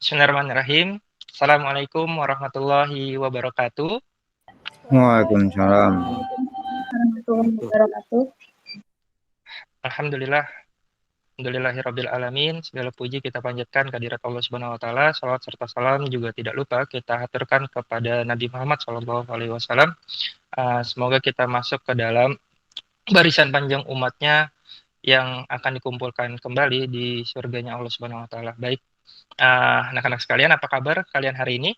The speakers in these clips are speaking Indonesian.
Bismillahirrahmanirrahim. Assalamualaikum warahmatullahi wabarakatuh. Waalaikumsalam. Warahmatullahi wabarakatuh. Alhamdulillah. Alhamdulillahirabbil alamin. Segala puji kita panjatkan kehadirat Allah Subhanahu wa taala. Shalawat serta salam juga tidak lupa kita haturkan kepada Nabi Muhammad sallallahu alaihi wasallam. Semoga kita masuk ke dalam barisan panjang umatnya yang akan dikumpulkan kembali di surganya Allah Subhanahu wa taala. Baik, anak-anak sekalian, apa kabar kalian hari ini?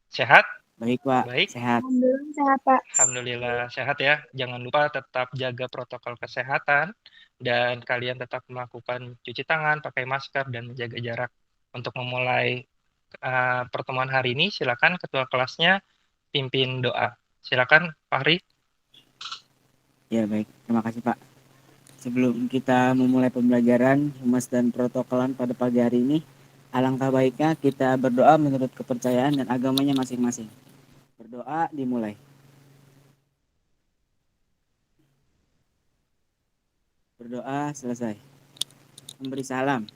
Sehat? Baik, Pak. Baik. Sehat. Alhamdulillah sehat, Pak. Alhamdulillah sehat ya. Jangan lupa tetap jaga protokol kesehatan dan kalian tetap melakukan cuci tangan, pakai masker, dan menjaga jarak. Untuk memulai pertemuan hari ini, silakan ketua kelasnya pimpin doa. Silakan, Fahri. Ya, baik. Terima kasih, Pak. Sebelum kita memulai pembelajaran humas dan protokolan pada pagi hari ini, alangkah baiknya kita berdoa menurut kepercayaan dan agamanya masing-masing. Berdoa dimulai. Berdoa selesai. Memberi salam.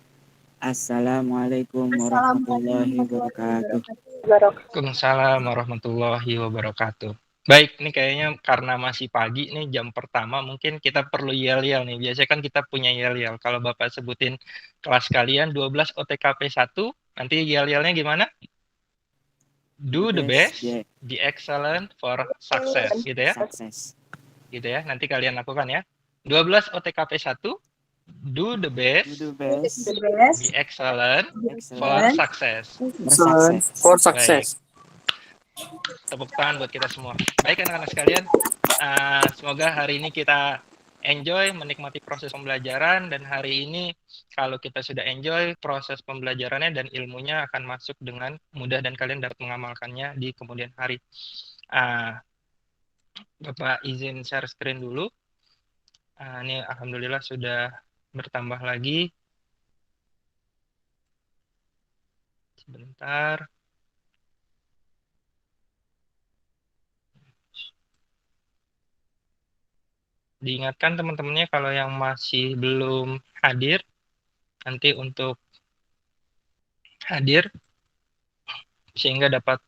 Assalamualaikum warahmatullahi wabarakatuh. Waalaikumsalam warahmatullahi wabarakatuh. Baik, ini kayaknya karena masih pagi nih, jam pertama, mungkin kita perlu yel-yel nih. Biasanya kan kita punya yel-yel. Kalau Bapak sebutin kelas kalian 12 OTKP 1, nanti yel-yelnya gimana? Do the best, Yeah. be excellent for success, gitu ya. Sukses. Gitu ya. Nanti kalian lakukan ya. 12 OTKP 1, do the best, Do the best. be excellent for Excellent. success. For success. Baik. Tepuk tangan buat kita semua. Baik anak-anak sekalian, semoga hari ini kita enjoy menikmati proses pembelajaran, dan hari ini kalau kita sudah enjoy proses pembelajarannya dan ilmunya akan masuk dengan mudah dan kalian dapat mengamalkannya di kemudian hari. Bapak izin share screen dulu. Ini alhamdulillah sudah bertambah lagi. Sebentar. Diingatkan teman-temannya kalau yang masih belum hadir, nanti untuk hadir sehingga dapat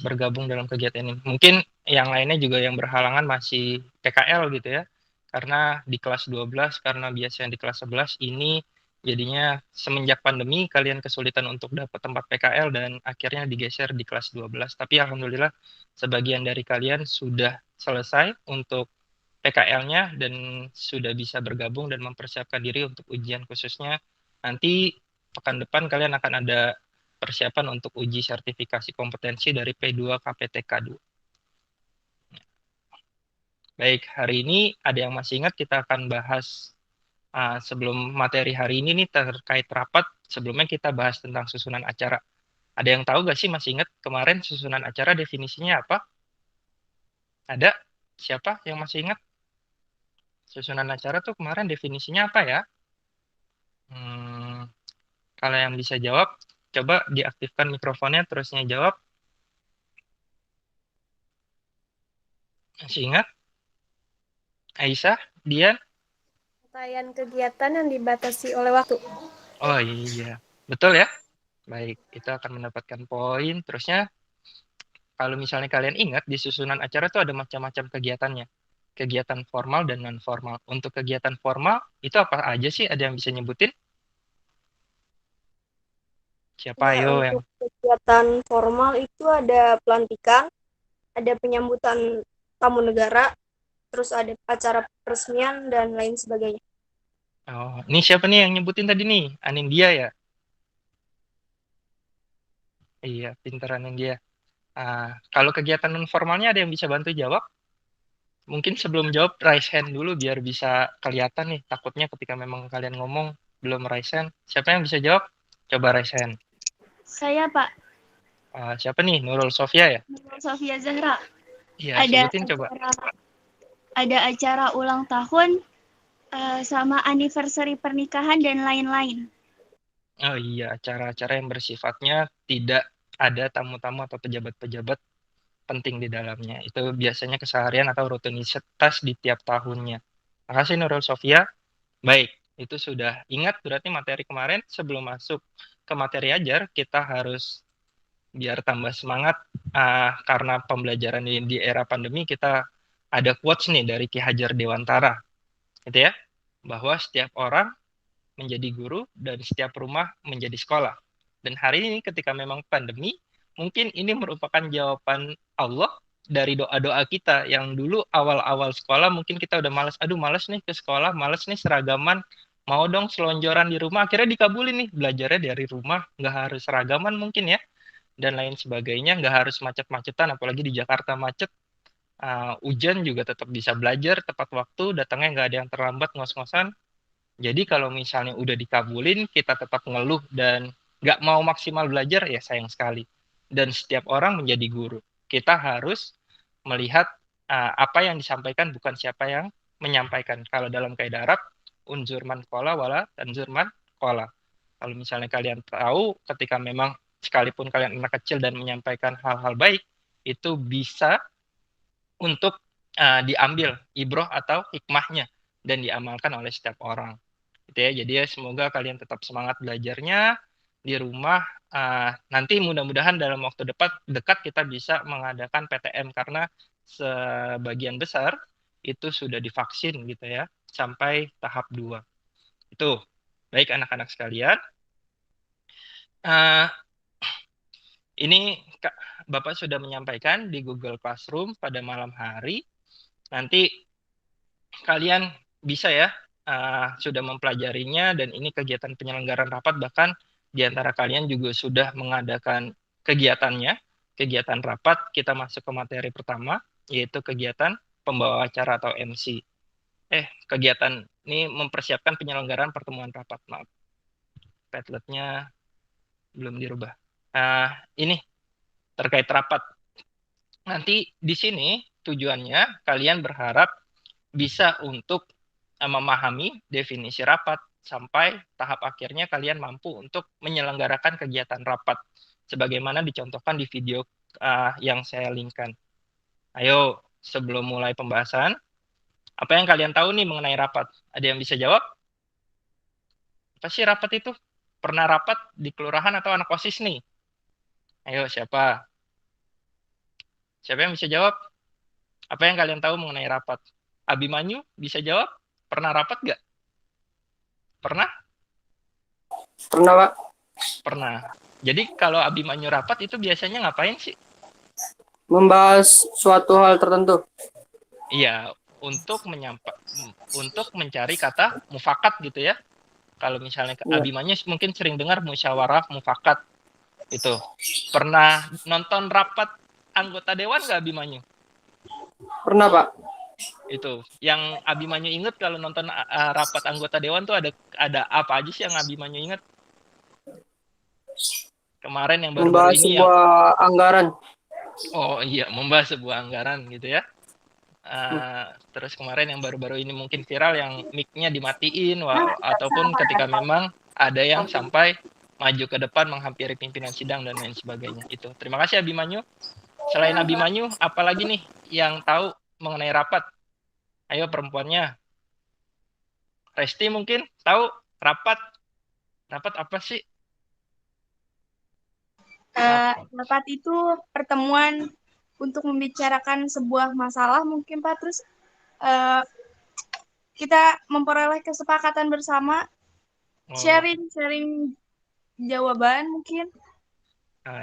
bergabung dalam kegiatan ini. Mungkin yang lainnya juga yang berhalangan masih PKL gitu ya, karena di kelas 12, karena biasanya di kelas 11 ini jadinya semenjak pandemi kalian kesulitan untuk dapat tempat PKL dan akhirnya digeser di kelas 12. Tapi alhamdulillah sebagian dari kalian sudah selesai untuk PKL-nya dan sudah bisa bergabung dan mempersiapkan diri untuk ujian khususnya. Nanti pekan depan kalian akan ada persiapan untuk uji sertifikasi kompetensi dari P2 KPTK 2. Baik, hari ini ada yang masih ingat kita akan bahas sebelum materi hari ini nih terkait rapat, sebelumnya kita bahas tentang susunan acara. Ada yang tahu gak sih, masih ingat kemarin susunan acara definisinya apa? Ada? Siapa yang masih ingat? Susunan acara tuh kemarin definisinya apa ya? Kalau yang bisa jawab, coba diaktifkan mikrofonnya, terusnya jawab. Masih ingat? Aisyah, Dian? Rangkaian kegiatan yang dibatasi oleh waktu. Oh iya, betul ya? Baik, itu akan mendapatkan poin. Terusnya, kalau misalnya kalian ingat, di susunan acara tuh ada macam-macam kegiatannya. Kegiatan formal dan non-formal. Untuk kegiatan formal, itu apa aja sih? Ada yang bisa nyebutin? Siapa Ya, ayo yang... untuk kegiatan formal itu ada pelantikan, ada penyambutan tamu negara, terus ada acara peresmian dan lain sebagainya. Oh, ini siapa nih yang nyebutin tadi nih? Anindya ya? Iya, pinteran Anindya. Kalau kegiatan non-formalnya ada yang bisa bantu jawab? Mungkin sebelum jawab, raise hand dulu biar bisa kelihatan nih. Takutnya ketika memang kalian ngomong belum raise hand. Siapa yang bisa jawab? Coba raise hand. Saya, Pak. Siapa nih? Nurul Sofia ya? Nurul Sofia Zahra. Iya, sebutin coba. Ada acara ulang tahun, sama anniversary pernikahan dan lain-lain. Oh iya, acara-acara yang bersifatnya tidak ada tamu-tamu atau pejabat-pejabat penting di dalamnya. Itu biasanya keseharian atau rutinitas di tiap tahunnya. Makasih Nurul Sofia. Baik, itu sudah ingat berarti materi kemarin. Sebelum masuk ke materi ajar, kita harus biar tambah semangat karena pembelajaran di era pandemi kita ada quotes nih dari Ki Hajar Dewantara, gitu ya, bahwa setiap orang menjadi guru dan setiap rumah menjadi sekolah. Dan hari ini ketika memang pandemi, mungkin ini merupakan jawaban Allah dari doa-doa kita yang dulu awal-awal sekolah mungkin kita udah males nih ke sekolah, males nih seragaman, mau dong selonjoran di rumah, akhirnya dikabulin nih belajarnya dari rumah, nggak harus seragaman mungkin ya, dan lain sebagainya, nggak harus macet-macetan, apalagi di Jakarta macet, hujan juga tetap bisa belajar tepat waktu, datangnya nggak ada yang terlambat ngos-ngosan. Jadi kalau misalnya udah dikabulin, kita tetap ngeluh dan nggak mau maksimal belajar, ya sayang sekali. Dan setiap orang menjadi guru. Kita harus melihat apa yang disampaikan, bukan siapa yang menyampaikan. Kalau dalam kaidah Arab, unzur man qala wala tanzur man qala. Kalau misalnya kalian tahu, ketika memang sekalipun kalian anak kecil dan menyampaikan hal-hal baik, itu bisa untuk diambil ibroh atau hikmahnya dan diamalkan oleh setiap orang. Gitu ya. Jadi ya semoga kalian tetap semangat belajarnya di rumah. Nanti mudah-mudahan dalam waktu dekat kita bisa mengadakan PTM karena sebagian besar itu sudah divaksin gitu ya sampai tahap 2. Itu baik anak-anak sekalian. Ini Bapak sudah menyampaikan di Google Classroom pada malam hari. Nanti kalian bisa ya sudah mempelajarinya, dan ini kegiatan penyelenggaraan rapat, bahkan di antara kalian juga sudah mengadakan kegiatannya. Kegiatan rapat, kita masuk ke materi pertama, yaitu kegiatan pembawa acara atau MC. Kegiatan ini mempersiapkan penyelenggaraan pertemuan rapat. Maaf, Padletnya belum dirubah. Ini terkait rapat. Nanti di sini tujuannya kalian berharap bisa untuk memahami definisi rapat sampai tahap akhirnya kalian mampu untuk menyelenggarakan kegiatan rapat sebagaimana dicontohkan di video yang saya linkkan. Ayo, sebelum mulai pembahasan, apa yang kalian tahu nih mengenai rapat? Ada yang bisa jawab? Apa sih rapat itu? Pernah rapat di kelurahan atau anak OSIS nih? Ayo, siapa? Siapa yang bisa jawab? Apa yang kalian tahu mengenai rapat? Abimanyu bisa jawab? Pernah rapat nggak? Pernah? Pernah, Pak. Pernah. Jadi kalau Abimanyu rapat itu biasanya ngapain sih? Membahas suatu hal tertentu. Iya, untuk mencari kata mufakat gitu ya. Kalau misalnya Abimanyu mungkin sering dengar musyawarah mufakat. Itu. Pernah nonton rapat anggota dewan nggak Abimanyu? Pernah, Pak. Itu. Yang Abimanyu inget kalau nonton rapat anggota dewan tuh ada apa aja sih yang Abimanyu inget? Kemarin yang baru-baru Membahas ini sebuah anggaran. Oh iya, membahas sebuah anggaran gitu ya. Terus kemarin yang baru-baru ini mungkin viral yang mic-nya dimatiin ataupun ketika memang ada yang sampai maju ke depan menghampiri pimpinan sidang dan lain sebagainya. Itu. Terima kasih Abimanyu. Selain Abimanyu, apalagi nih yang tahu mengenai rapat? Ayo perempuannya. Resti mungkin tahu rapat? Rapat apa sih? Rapat itu pertemuan untuk membicarakan sebuah masalah mungkin Pak, terus kita memperoleh kesepakatan bersama, sharing jawaban mungkin.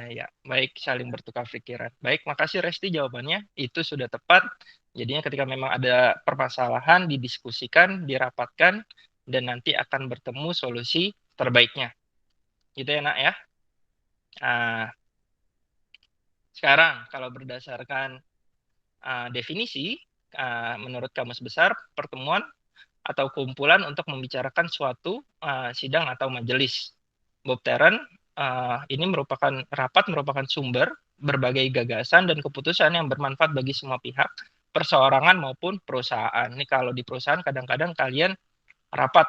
Ya, baik, saling bertukar pikiran. Baik, makasih Resti jawabannya. Itu sudah tepat. Jadinya ketika memang ada permasalahan, didiskusikan, dirapatkan, dan nanti akan bertemu solusi terbaiknya. Gitu ya, Nak ya. Sekarang, kalau berdasarkan definisi, menurut Kamus Besar, pertemuan atau kumpulan untuk membicarakan suatu sidang atau majelis. Bob Teren, ini rapat merupakan sumber berbagai gagasan dan keputusan yang bermanfaat bagi semua pihak, perseorangan maupun perusahaan. Ini kalau di perusahaan kadang-kadang kalian rapat.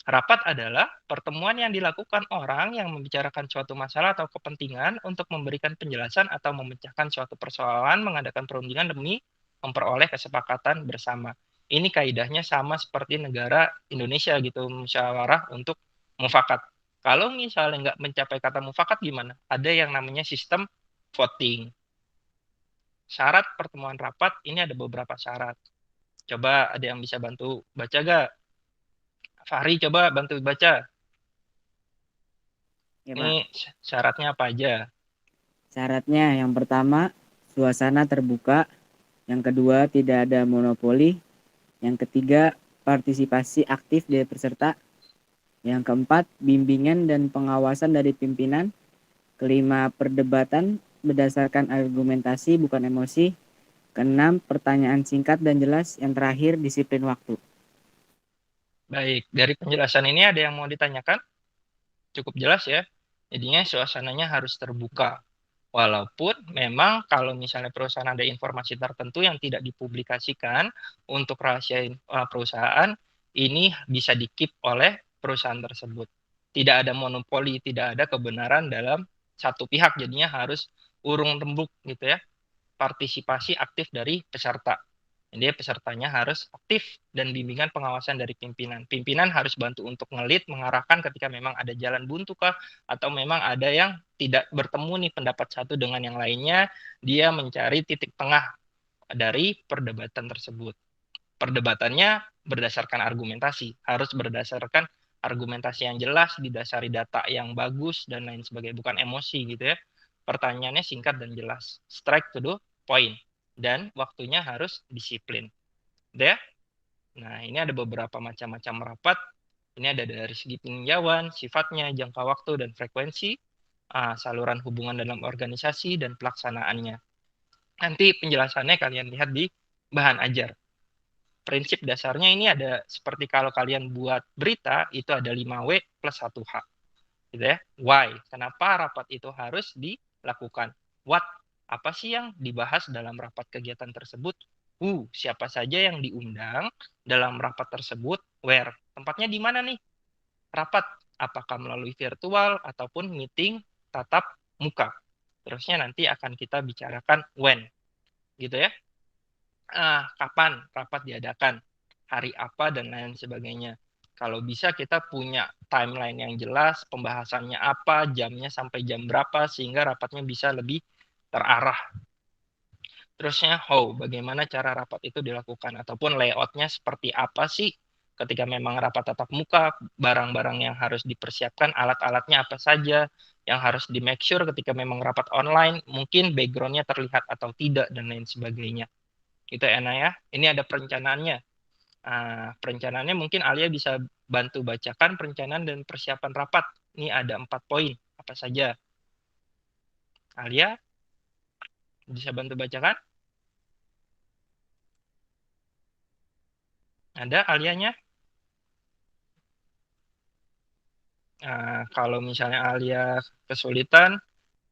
Rapat adalah pertemuan yang dilakukan orang yang membicarakan suatu masalah atau kepentingan untuk memberikan penjelasan atau memecahkan suatu persoalan, mengadakan perundingan demi memperoleh kesepakatan bersama. Ini kaidahnya sama seperti negara Indonesia gitu, musyawarah untuk mufakat. Kalau misalnya nggak mencapai kata mufakat gimana? Ada yang namanya sistem voting. Syarat pertemuan rapat ini ada beberapa syarat. Coba ada yang bisa bantu baca gak? Fahri coba bantu baca. Ya, Pak. Ini syaratnya apa aja? Syaratnya yang pertama, suasana terbuka. Yang kedua, tidak ada monopoli. Yang ketiga, partisipasi aktif dari peserta. Yang keempat, bimbingan dan pengawasan dari pimpinan. Kelima, perdebatan berdasarkan argumentasi bukan emosi. Keenam, pertanyaan singkat dan jelas. Yang terakhir, disiplin waktu. Baik, dari penjelasan ini ada yang mau ditanyakan? Cukup jelas ya. Jadinya suasananya harus terbuka. Walaupun memang kalau misalnya perusahaan ada informasi tertentu yang tidak dipublikasikan untuk rahasia perusahaan, ini bisa di-keep oleh perusahaan tersebut. Tidak ada monopoli, tidak ada kebenaran dalam satu pihak, jadinya harus urung rembuk gitu ya. Partisipasi aktif dari peserta. Jadi pesertanya harus aktif dan bimbingan pengawasan dari pimpinan. Pimpinan harus bantu untuk ngelit, mengarahkan ketika memang ada jalan buntu kah, atau memang ada yang tidak bertemu nih pendapat satu dengan yang lainnya, dia mencari titik tengah dari perdebatan tersebut. Perdebatannya berdasarkan argumentasi, harus berdasarkan argumentasi yang jelas, didasari data yang bagus, dan lain sebagainya, bukan emosi gitu ya. Pertanyaannya singkat dan jelas, strike to the point. Dan waktunya harus disiplin. Udah ya? Nah, ini ada beberapa macam-macam rapat. Ini ada dari segi peninjauan, sifatnya, jangka waktu, dan frekuensi, saluran hubungan dalam organisasi, dan pelaksanaannya. Nanti penjelasannya kalian lihat di bahan ajar. Prinsip dasarnya ini ada seperti kalau kalian buat berita, itu ada 5W plus 1H. Gitu ya. Why? Kenapa rapat itu harus dilakukan? What? Apa sih yang dibahas dalam rapat kegiatan tersebut? Who? Siapa saja yang diundang dalam rapat tersebut? Where? Tempatnya di mana nih? Rapat. Apakah melalui virtual ataupun meeting tatap muka? Terusnya nanti akan kita bicarakan when. Gitu ya. Kapan rapat diadakan? Hari apa dan lain sebagainya. Kalau bisa kita punya timeline yang jelas, pembahasannya apa, jamnya sampai jam berapa, sehingga rapatnya bisa lebih terarah. Terusnya how, bagaimana cara rapat itu dilakukan, ataupun layoutnya seperti apa sih ketika memang rapat tatap muka, barang-barang yang harus dipersiapkan, alat-alatnya apa saja, yang harus di make sure ketika memang rapat online, mungkin backgroundnya terlihat atau tidak, dan lain sebagainya. Gitu ya, Ana ya. Ini ada perencanaannya. Perencanaannya mungkin Alia bisa bantu bacakan perencanaan dan persiapan rapat. Ini ada 4 poin. Apa saja? Alia bisa bantu bacakan? Ada Alianya? Kalau misalnya Alia kesulitan,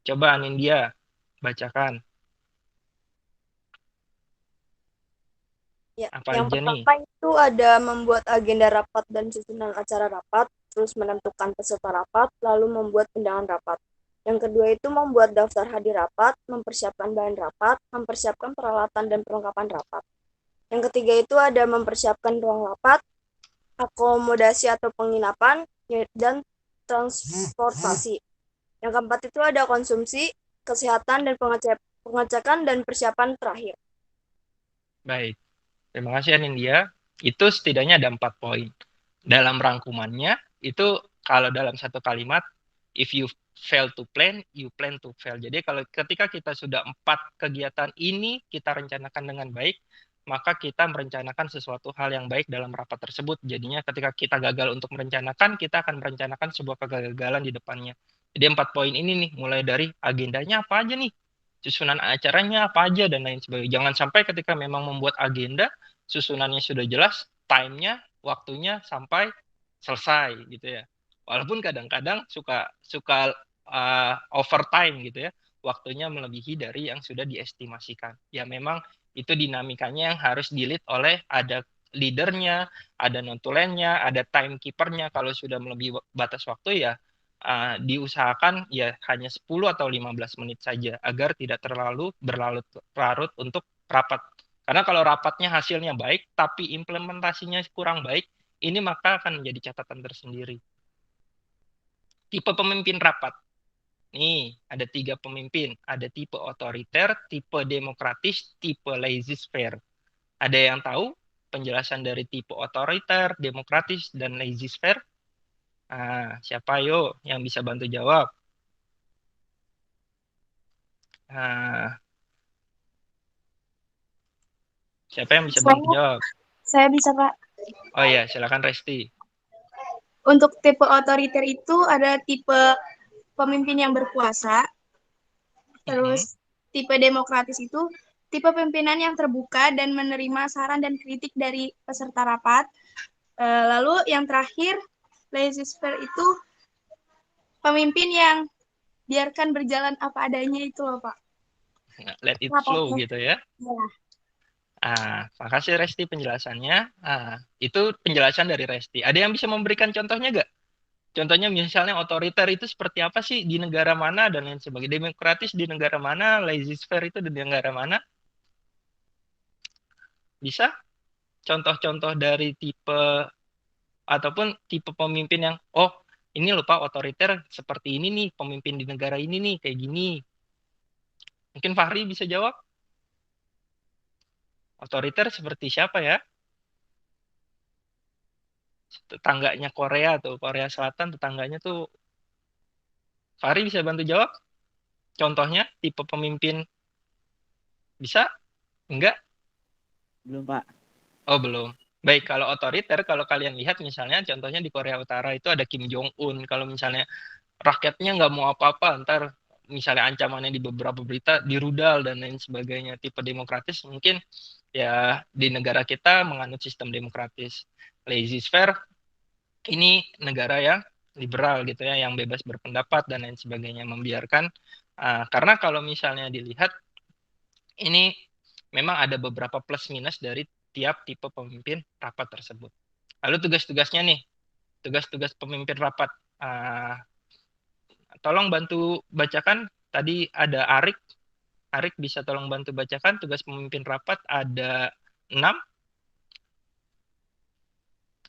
coba Anindya bacakan. Ya, Apa yang aja nih? pertama itu ada membuat agenda rapat dan susunan acara rapat, terus menentukan peserta rapat, lalu membuat undangan rapat. Yang kedua itu membuat daftar hadir rapat, mempersiapkan bahan rapat, mempersiapkan peralatan dan perlengkapan rapat. Yang ketiga itu ada mempersiapkan ruang rapat, akomodasi atau penginapan, dan transportasi. Yang keempat itu ada konsumsi, kesehatan, dan pengecekan dan persiapan terakhir. Baik. Terima kasih Anindya. Itu setidaknya ada 4 poin. Dalam rangkumannya, itu kalau dalam satu kalimat, if you fail to plan, you plan to fail. Jadi kalau ketika kita sudah 4 kegiatan ini kita rencanakan dengan baik, maka kita merencanakan sesuatu hal yang baik dalam rapat tersebut. Jadinya ketika kita gagal untuk merencanakan, kita akan merencanakan sebuah kegagalan di depannya. Jadi 4 poin ini nih, mulai dari agendanya apa aja nih, susunan acaranya apa aja, dan lain sebagainya. Jangan sampai ketika memang membuat agenda, susunannya sudah jelas, time-nya, waktunya sampai selesai gitu ya. Walaupun kadang-kadang suka overtime gitu ya, waktunya melebihi dari yang sudah diestimasikan. Ya memang itu dinamikanya yang harus di-lead oleh ada leadernya, ada notulennya, ada timekeepernya. Kalau sudah melebihi batas waktu ya diusahakan ya hanya 10 atau 15 menit saja agar tidak terlalu berlarut-larut untuk rapat. Karena kalau rapatnya hasilnya baik tapi implementasinya kurang baik, ini maka akan menjadi catatan tersendiri. Tipe pemimpin rapat. Nih, ada 3 pemimpin. Ada tipe otoriter, tipe demokratis, tipe laissez-faire. Ada yang tahu penjelasan dari tipe otoriter, demokratis, dan laissez-faire? Siapa yuk yang bisa bantu jawab? Siapa yang bisa bantu jawab? Saya bisa, Pak. Oh iya, silakan Resti. Untuk tipe otoriter itu ada tipe pemimpin yang berkuasa. Terus tipe demokratis itu tipe pimpinan yang terbuka dan menerima saran dan kritik dari peserta rapat. Lalu yang terakhir, laissez-faire itu pemimpin yang biarkan berjalan apa adanya itu loh, Pak. Let it flow gitu ya. Ya. Makasih Resti penjelasannya. Itu penjelasan dari Resti. Ada yang bisa memberikan contohnya nggak? Contohnya misalnya otoriter itu seperti apa sih di negara mana dan lain sebagainya. Demokratis di negara mana, laissez-faire itu di negara mana? Bisa? Contoh-contoh dari tipe ataupun tipe pemimpin yang, oh ini lupa otoriter seperti ini nih, pemimpin di negara ini nih, kayak gini. Mungkin Fahri bisa jawab? Otoriter seperti siapa ya? Tetangganya Korea tuh, Korea Selatan tetangganya tuh. Fahri bisa bantu jawab? Contohnya, tipe pemimpin bisa? Enggak? Belum, Pak. Oh, belum. Baik, kalau otoriter, kalau kalian lihat misalnya, contohnya di Korea Utara itu ada Kim Jong-un. Kalau misalnya rakyatnya nggak mau apa-apa, ntar misalnya ancamannya di beberapa berita dirudal dan lain sebagainya. Tipe demokratis mungkin ya di negara kita menganut sistem demokratis. Laissez-faire ini negara yang liberal gitu ya, yang bebas berpendapat dan lain sebagainya, membiarkan karena kalau misalnya dilihat ini memang ada beberapa plus minus dari tiap tipe pemimpin rapat tersebut. Lalu tugas-tugasnya nih, tugas-tugas pemimpin rapat. Tolong bantu bacakan, tadi ada Arik. Arik bisa tolong bantu bacakan tugas pemimpin rapat ada 6.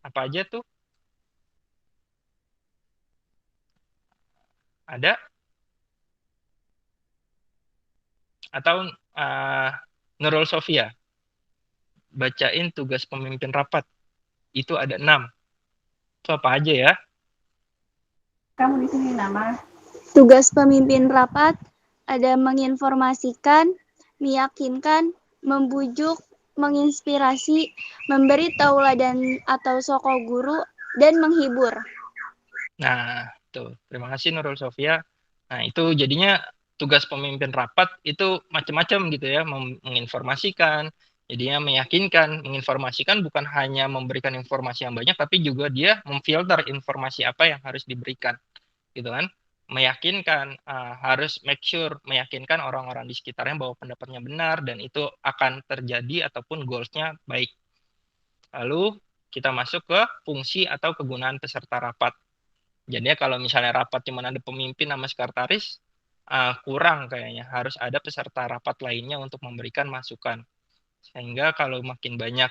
Apa aja tuh? Ada? Atau Nurul Sofia? Bacain tugas pemimpin rapat. Itu ada 6. Itu apa aja ya? Kamu di sini nama. Tugas pemimpin rapat ada menginformasikan, meyakinkan, membujuk, menginspirasi, memberi tauladan atau soko guru, dan menghibur. Nah, tuh. Terima kasih Nurul Sofia. Nah, itu jadinya tugas pemimpin rapat itu macam-macam gitu ya, menginformasikan, jadinya meyakinkan, menginformasikan bukan hanya memberikan informasi yang banyak, tapi juga dia memfilter informasi apa yang harus diberikan, gitu kan? Meyakinkan, harus make sure, meyakinkan orang-orang di sekitarnya bahwa pendapatnya benar dan itu akan terjadi ataupun goals-nya baik. Lalu kita masuk ke fungsi atau kegunaan peserta rapat. Jadinya kalau misalnya rapat cuma ada pemimpin sama sekretaris, kurang kayaknya. Harus ada peserta rapat lainnya untuk memberikan masukan. Sehingga kalau makin banyak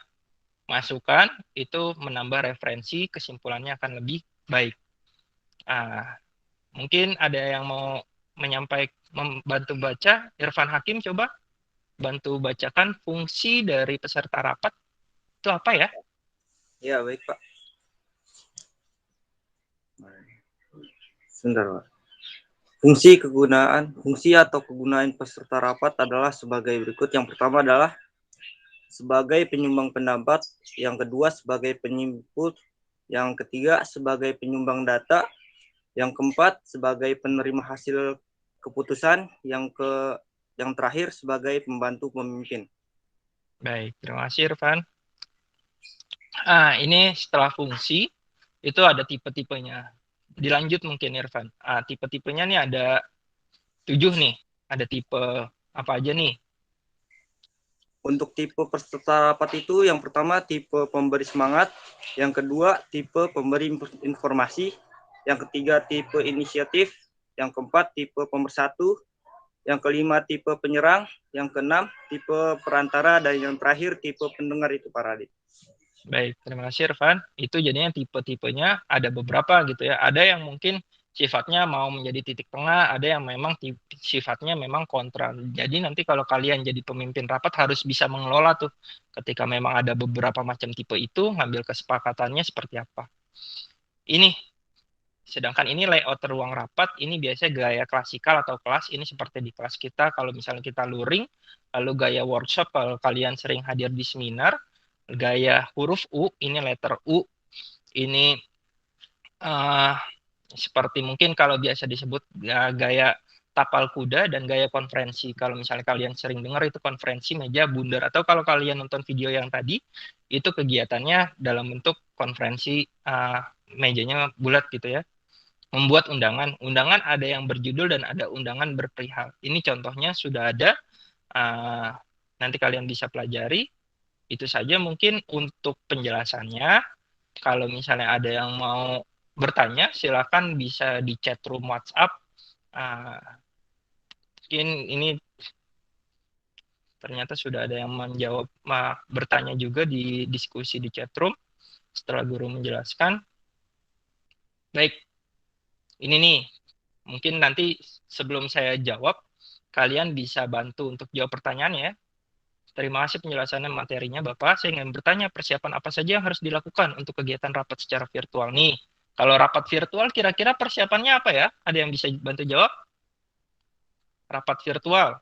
masukan, itu menambah referensi, kesimpulannya akan lebih baik. Mungkin ada yang mau membantu baca. Irfan Hakim coba bantu bacakan fungsi dari peserta rapat. Itu apa ya? Ya, baik, Pak. Sebentar, Pak. Fungsi atau kegunaan peserta rapat adalah sebagai berikut. Yang pertama adalah sebagai penyumbang pendapat, yang kedua sebagai penyimpul, yang ketiga sebagai penyumbang data, yang keempat sebagai penerima hasil keputusan, yang terakhir sebagai pembantu pemimpin. Baik, terima kasih Irfan. Ini setelah fungsi itu ada tipe-tipenya. Dilanjut mungkin Irfan. Tipe-tipenya nih ada 7 nih. Ada tipe apa aja nih? Untuk tipe peserta rapat itu yang pertama tipe pemberi semangat, yang kedua tipe pemberi informasi, yang ketiga tipe inisiatif, yang keempat tipe pemersatu, yang kelima tipe penyerang, yang keenam tipe perantara, dan yang terakhir tipe pendengar itu Pak Radit. Baik, terima kasih Irfan. Itu jadinya tipe-tipenya ada beberapa gitu ya. Ada yang mungkin sifatnya mau menjadi titik tengah, ada yang memang sifatnya memang kontra. Jadi nanti kalau kalian jadi pemimpin rapat harus bisa mengelola tuh ketika memang ada beberapa macam tipe itu, ngambil kesepakatannya seperti apa. Ini sedangkan ini layout ruang rapat, ini biasanya gaya klasikal atau kelas, ini seperti di kelas kita, kalau misalnya kita luring, lalu gaya workshop, kalau kalian sering hadir di seminar, gaya huruf U, ini letter U, ini seperti mungkin kalau biasa disebut gaya tapal kuda dan gaya konferensi. Kalau misalnya kalian sering dengar itu konferensi meja bundar, atau kalau kalian nonton video yang tadi, itu kegiatannya dalam bentuk konferensi, mejanya bulat gitu ya. Membuat undangan. Undangan ada yang berjudul dan ada undangan berperihal. Ini contohnya sudah ada. Nanti kalian bisa pelajari. Itu saja mungkin untuk penjelasannya. Kalau misalnya ada yang mau bertanya, silakan bisa di chat room WhatsApp. Mungkin ini ternyata sudah ada yang menjawab, bertanya juga di diskusi di chat room setelah guru menjelaskan. Baik. Ini nih, mungkin nanti sebelum saya jawab, kalian bisa bantu untuk jawab pertanyaannya ya. Terima kasih penjelasannya materinya Bapak. Saya ingin bertanya persiapan apa saja yang harus dilakukan untuk kegiatan rapat secara virtual nih. Kalau rapat virtual kira-kira persiapannya apa ya? Ada yang bisa bantu jawab? Rapat virtual.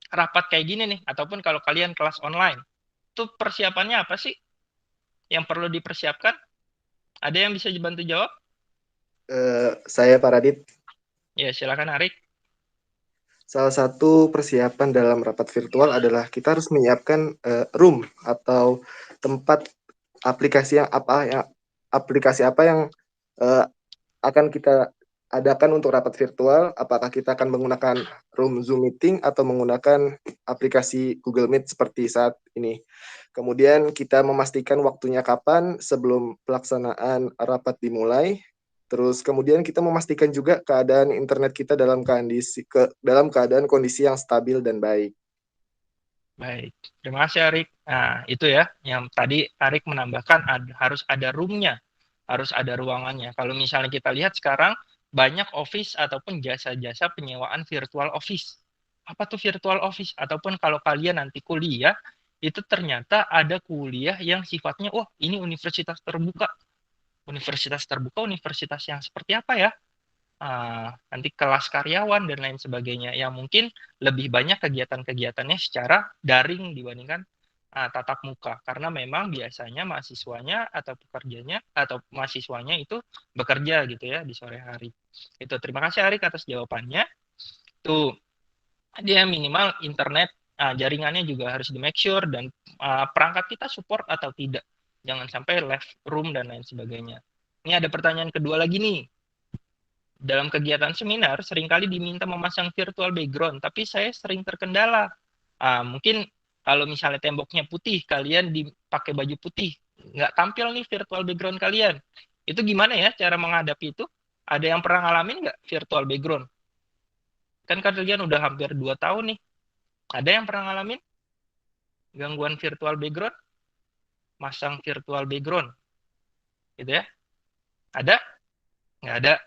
Rapat kayak gini nih, ataupun kalau kalian kelas online. Itu persiapannya apa sih yang perlu dipersiapkan? Ada yang bisa bantu jawab? Saya Pak Radit. Ya, silakan Arik. Salah satu persiapan dalam rapat virtual adalah kita harus menyiapkan room atau tempat aplikasi apa yang akan kita adakan untuk rapat virtual. Apakah kita akan menggunakan room Zoom meeting atau menggunakan aplikasi Google Meet seperti saat ini. Kemudian kita memastikan waktunya kapan sebelum pelaksanaan rapat dimulai. Terus kemudian kita memastikan juga keadaan internet kita dalam keadaan kondisi yang stabil dan baik. Baik, terima kasih Arik. Nah, itu ya, yang tadi Arik menambahkan harus ada room-nya, harus ada ruangannya. Kalau misalnya kita lihat sekarang, banyak office ataupun jasa-jasa penyewaan virtual office. Apa tuh virtual office? Ataupun kalau kalian nanti kuliah, itu ternyata ada kuliah yang sifatnya, wah ini universitas terbuka. Universitas terbuka, universitas yang seperti apa ya? Nanti kelas karyawan dan lain sebagainya, yang mungkin lebih banyak kegiatan-kegiatannya secara daring dibandingkan tatap muka, karena memang biasanya mahasiswanya atau pekerjanya atau mahasiswanya itu bekerja gitu ya di sore hari. Itu terima kasih Arik atas jawabannya. Tuh dia minimal internet, jaringannya juga harus di make sure, dan perangkat kita support atau tidak. Jangan sampai left room dan lain sebagainya. Ini ada pertanyaan kedua lagi nih. Dalam kegiatan seminar, seringkali diminta memasang virtual background, tapi saya sering terkendala. Mungkin kalau misalnya temboknya putih, kalian dipakai baju putih, nggak tampil nih virtual background kalian. Itu gimana ya cara menghadapi itu? Ada yang pernah ngalamin nggak virtual background? Kan kalian udah hampir 2 tahun nih. Ada yang pernah ngalamin gangguan virtual background? Masang virtual background, gitu ya? Ada? Nggak ada.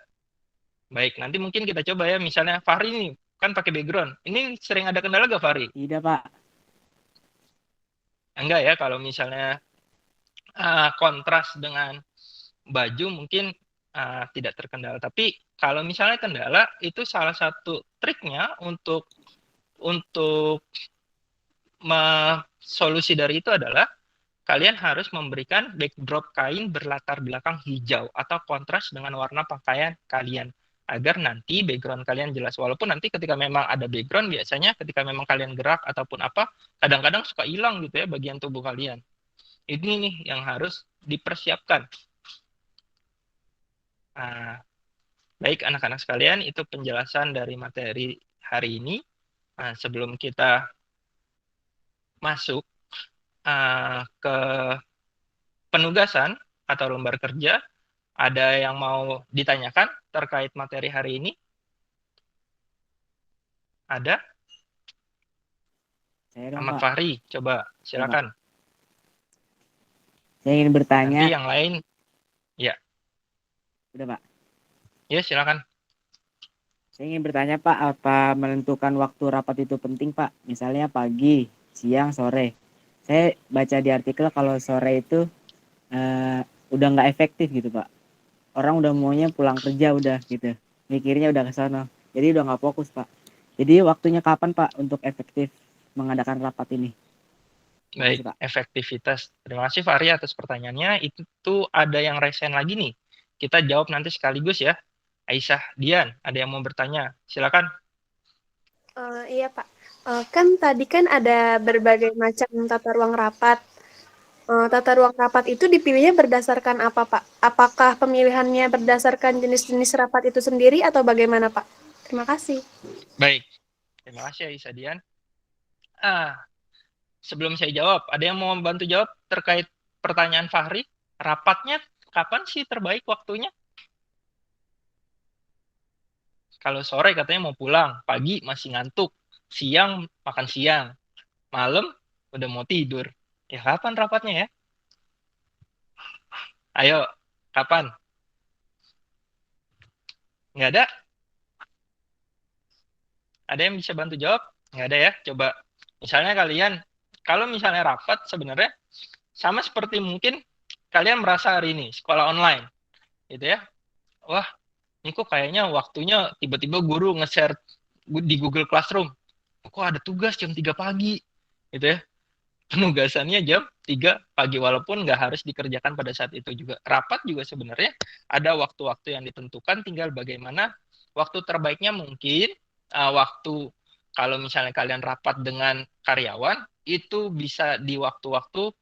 Baik, nanti mungkin kita coba ya, misalnya Fahri nih, kan pakai background. Ini sering ada kendala nggak Fahri? Tidak, Pak. Enggak ya, kalau misalnya kontras dengan baju mungkin tidak terkendala. Tapi kalau misalnya kendala, itu salah satu triknya untuk solusi dari itu adalah kalian harus memberikan backdrop kain berlatar belakang hijau atau kontras dengan warna pakaian kalian, agar nanti background kalian jelas. Walaupun nanti ketika memang ada background, biasanya ketika memang kalian gerak ataupun apa, kadang-kadang suka hilang gitu ya bagian tubuh kalian. Ini nih yang harus dipersiapkan. Baik anak-anak sekalian, itu penjelasan dari materi hari ini. Sebelum kita masuk ke penugasan atau lembar kerja, ada yang mau ditanyakan terkait materi hari ini? Ada? Ahmad Fahri, coba silakan. Saya ingin bertanya. Nanti yang lain, ya. Udah Pak. Ya, silakan. Saya ingin bertanya Pak, apa menentukan waktu rapat itu penting Pak? Misalnya pagi, siang, sore. Saya baca di artikel kalau sore itu eh, udah nggak efektif gitu Pak. Orang udah maunya pulang kerja udah gitu. Mikirnya udah ke sana. Jadi udah nggak fokus Pak. Jadi waktunya kapan Pak untuk efektif mengadakan rapat ini? Terima kasih Baik, Pak. efektivitas. Terima kasih Fahri atas pertanyaannya. Itu tuh ada yang resen lagi nih. Kita jawab nanti sekaligus ya. Aisyah, Dian, ada yang mau bertanya? Silakan. Iya Pak, kan tadi kan ada berbagai macam tata ruang rapat. Tata ruang rapat itu dipilihnya berdasarkan apa Pak? Apakah pemilihannya berdasarkan jenis-jenis rapat itu sendiri atau bagaimana Pak? Terima kasih. Baik, terima kasih Aisyah, Dian. Sebelum saya jawab, ada yang mau membantu jawab terkait pertanyaan Fahri? Rapatnya kapan sih terbaik waktunya? Kalau sore katanya mau pulang, pagi masih ngantuk, siang makan siang, malam udah mau tidur. Ya kapan rapatnya ya? Ayo, kapan? Nggak ada? Ada yang bisa bantu jawab? Nggak ada ya? Coba. Misalnya kalian, kalau misalnya rapat sebenarnya sama seperti mungkin kalian merasa hari ini sekolah online, gitu ya. Wah, ini kok kayaknya waktunya tiba-tiba guru nge-share di Google Classroom. Kok ada tugas jam 3 pagi, gitu ya. Penugasannya jam 3 pagi, walaupun nggak harus dikerjakan pada saat itu juga. Rapat juga sebenarnya ada waktu-waktu yang ditentukan, tinggal bagaimana waktu terbaiknya mungkin waktu kalau misalnya kalian rapat dengan karyawan, itu bisa di waktu-waktu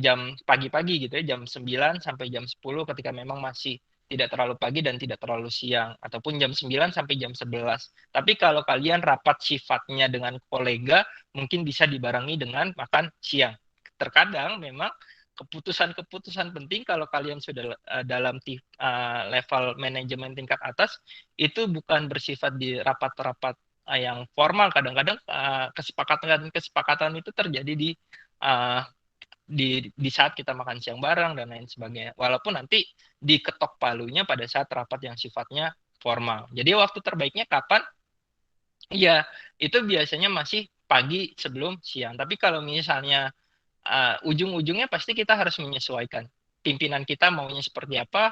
jam pagi-pagi gitu ya, jam 9 sampai jam 10 ketika memang masih tidak terlalu pagi dan tidak terlalu siang, ataupun jam 9 sampai jam 11. Tapi kalau kalian rapat sifatnya dengan kolega, mungkin bisa dibarengi dengan makan siang. Terkadang memang keputusan-keputusan penting kalau kalian sudah dalam level manajemen tingkat atas, itu bukan bersifat di rapat-rapat yang formal. Kadang-kadang kesepakatan itu terjadi uh, di saat kita makan siang bareng dan lain sebagainya. Walaupun nanti diketok palunya pada saat rapat yang sifatnya formal. Jadi waktu terbaiknya kapan? Ya, itu biasanya masih pagi sebelum siang. Tapi kalau misalnya ujung-ujungnya pasti kita harus menyesuaikan. Pimpinan kita maunya seperti apa.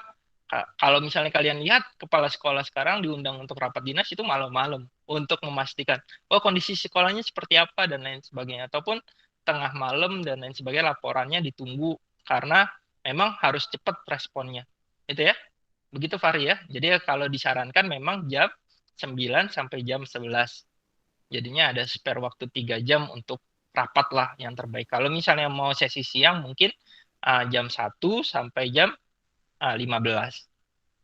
Kalau misalnya kalian lihat kepala sekolah sekarang diundang untuk rapat dinas itu malam-malam untuk memastikan kondisi sekolahnya seperti apa dan lain sebagainya. Ataupun tengah malam dan lain sebagainya laporannya ditunggu karena memang harus cepat responnya. Itu ya. Begitu Fahri ya. Jadi kalau disarankan memang jam 9 sampai jam 11. Jadinya ada spare waktu 3 jam untuk rapat lah yang terbaik. Kalau misalnya mau sesi siang mungkin jam 1 sampai jam 15.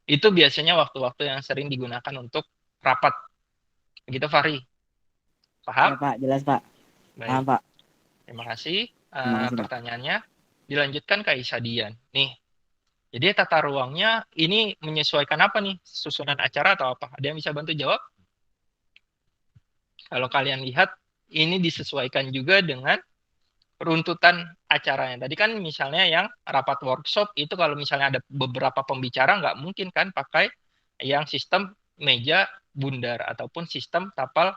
Itu biasanya waktu-waktu yang sering digunakan untuk rapat. Begitu Fahri. Paham? Ya Pak, jelas Pak. Paham Baik. Pak. Terima kasih Terima kasih Pak. pertanyaannya. Dilanjutkan ke Aisyah Dian. Nih, jadi tata ruangnya ini menyesuaikan apa nih? Susunan acara atau apa? Ada yang bisa bantu jawab? Kalau kalian lihat, ini disesuaikan juga dengan runtutan acaranya. Tadi kan misalnya yang rapat workshop itu kalau misalnya ada beberapa pembicara nggak mungkin kan pakai yang sistem meja bundar ataupun sistem tapal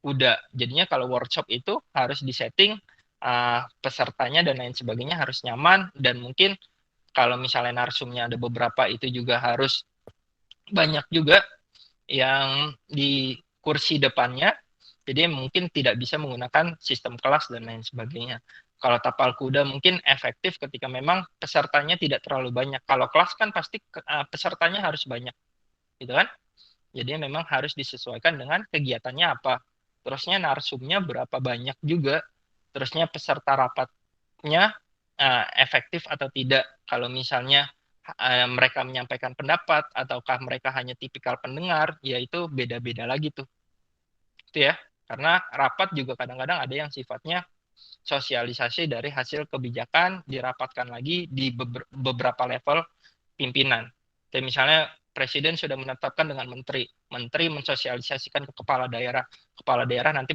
kuda. Jadinya kalau workshop itu harus disetting pesertanya dan lain sebagainya harus nyaman, dan mungkin kalau misalnya narsumnya ada beberapa itu juga harus banyak juga yang di kursi depannya. Jadi mungkin tidak bisa menggunakan sistem kelas dan lain sebagainya. Kalau tapal kuda mungkin efektif ketika memang pesertanya tidak terlalu banyak. Kalau kelas kan pasti pesertanya harus banyak, gitu kan? Jadi memang harus disesuaikan dengan kegiatannya apa. Terusnya narsumnya berapa banyak juga. Terusnya peserta rapatnya efektif atau tidak. Kalau misalnya mereka menyampaikan pendapat ataukah mereka hanya tipikal pendengar, ya itu beda-beda lagi tuh. Itu ya. Karena rapat juga kadang-kadang ada yang sifatnya sosialisasi dari hasil kebijakan dirapatkan lagi di beberapa level pimpinan. Jadi misalnya presiden sudah menetapkan dengan menteri mensosialisasikan ke kepala daerah nanti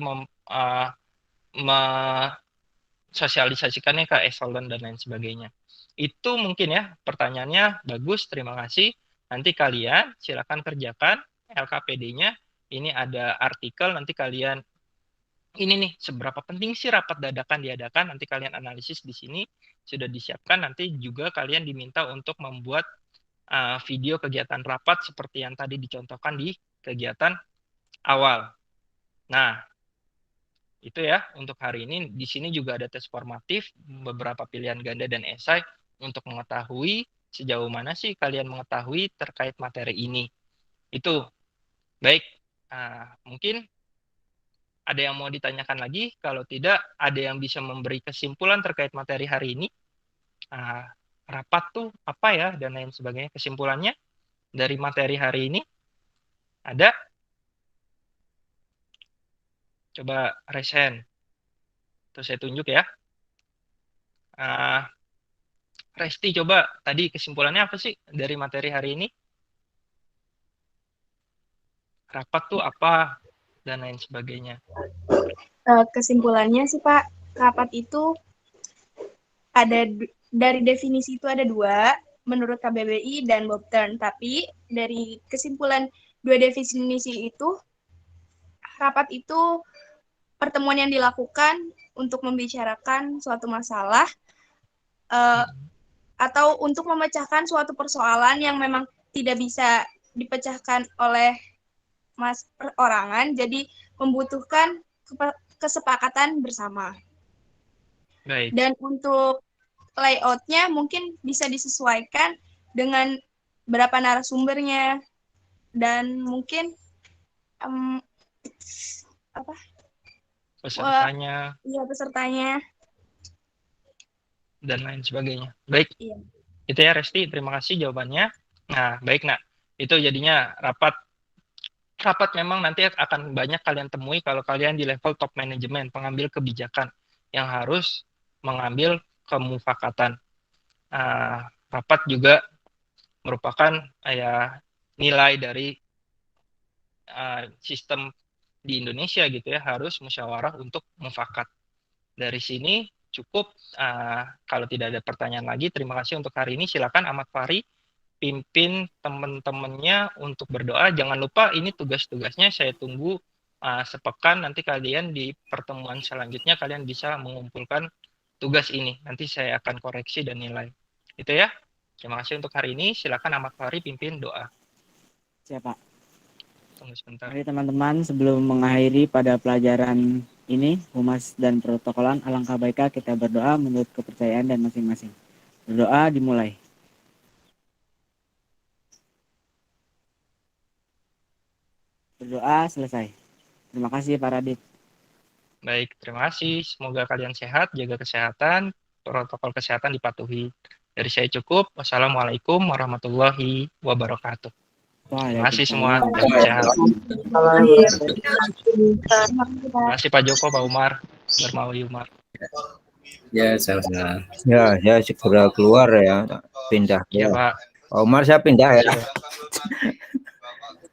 sosialisasikannya ke eselon dan lain sebagainya. Itu mungkin ya pertanyaannya bagus, terima kasih. Nanti kalian silakan kerjakan LKPD-nya. Ini ada artikel, nanti kalian ini nih, seberapa penting sih rapat dadakan diadakan, nanti kalian analisis di sini, sudah disiapkan, nanti juga kalian diminta untuk membuat video kegiatan rapat seperti yang tadi dicontohkan di kegiatan awal. Nah, itu ya untuk hari ini. Di sini juga ada tes formatif, beberapa pilihan ganda dan esai untuk mengetahui sejauh mana sih kalian mengetahui terkait materi ini. Itu baik. Mungkin ada yang mau ditanyakan lagi? Kalau tidak, ada yang bisa memberi kesimpulan terkait materi hari ini? Rapat tuh apa ya, dan lain sebagainya. Kesimpulannya dari materi hari ini, ada? Coba raise hand. Terus saya tunjuk ya. Resti, coba tadi kesimpulannya apa sih dari materi hari ini? Rapat tuh apa, dan lain sebagainya. Kesimpulannya sih Pak, rapat itu ada dari definisi itu ada 2 menurut KBBI dan Bobtern. Tapi dari kesimpulan 2 definisi itu, rapat itu pertemuan yang dilakukan untuk membicarakan suatu masalah atau untuk memecahkan suatu persoalan yang memang tidak bisa dipecahkan oleh perorangan, jadi membutuhkan kesepakatan bersama. Baik. Dan untuk layoutnya mungkin bisa disesuaikan dengan berapa narasumbernya dan mungkin pesertanya. Iya, pesertanya. Dan lain sebagainya. Baik. Iya. Itu ya Resti, terima kasih jawabannya. Nah, baik nak. Itu jadinya rapat memang nanti akan banyak kalian temui kalau kalian di level top manajemen, pengambil kebijakan yang harus mengambil kemufakatan. Rapat juga merupakan nilai dari sistem di Indonesia gitu ya, harus musyawarah untuk mufakat. Dari sini cukup. Kalau tidak ada pertanyaan lagi, terima kasih untuk hari ini. Silakan Ahmad Fahri pimpin teman-temannya untuk berdoa. Jangan lupa ini tugas-tugasnya saya tunggu sepekan. Nanti kalian di pertemuan selanjutnya kalian bisa mengumpulkan tugas ini. Nanti saya akan koreksi dan nilai. Itu ya. Terima kasih untuk hari ini. Silakan Ahmad Fahri pimpin doa. Siapa? Tunggu sebentar. Mari teman-teman, sebelum mengakhiri pada pelajaran ini, humas dan protokolan, alangkah baiknya kita berdoa menurut kepercayaan dan masing-masing. Berdoa dimulai. Berdoa selesai. Terima kasih Pak Radit. Baik, terima kasih. Semoga kalian sehat, jaga kesehatan, protokol kesehatan dipatuhi. Dari saya cukup. Wassalamualaikum warahmatullahi wabarakatuh. Terima kasih semua. Sehat. Terima kasih Pak Joko, Pak Umar, Darmawi Umar. Ya, sama-sama. Ya, segera keluar ya, pindah. Iya, Pak. Pak Umar, saya pindah ya.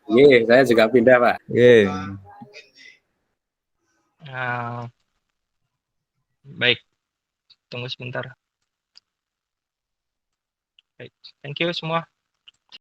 Iya, saya juga pindah, Pak. Iya. Baik, tunggu sebentar. Baik, thank you semua.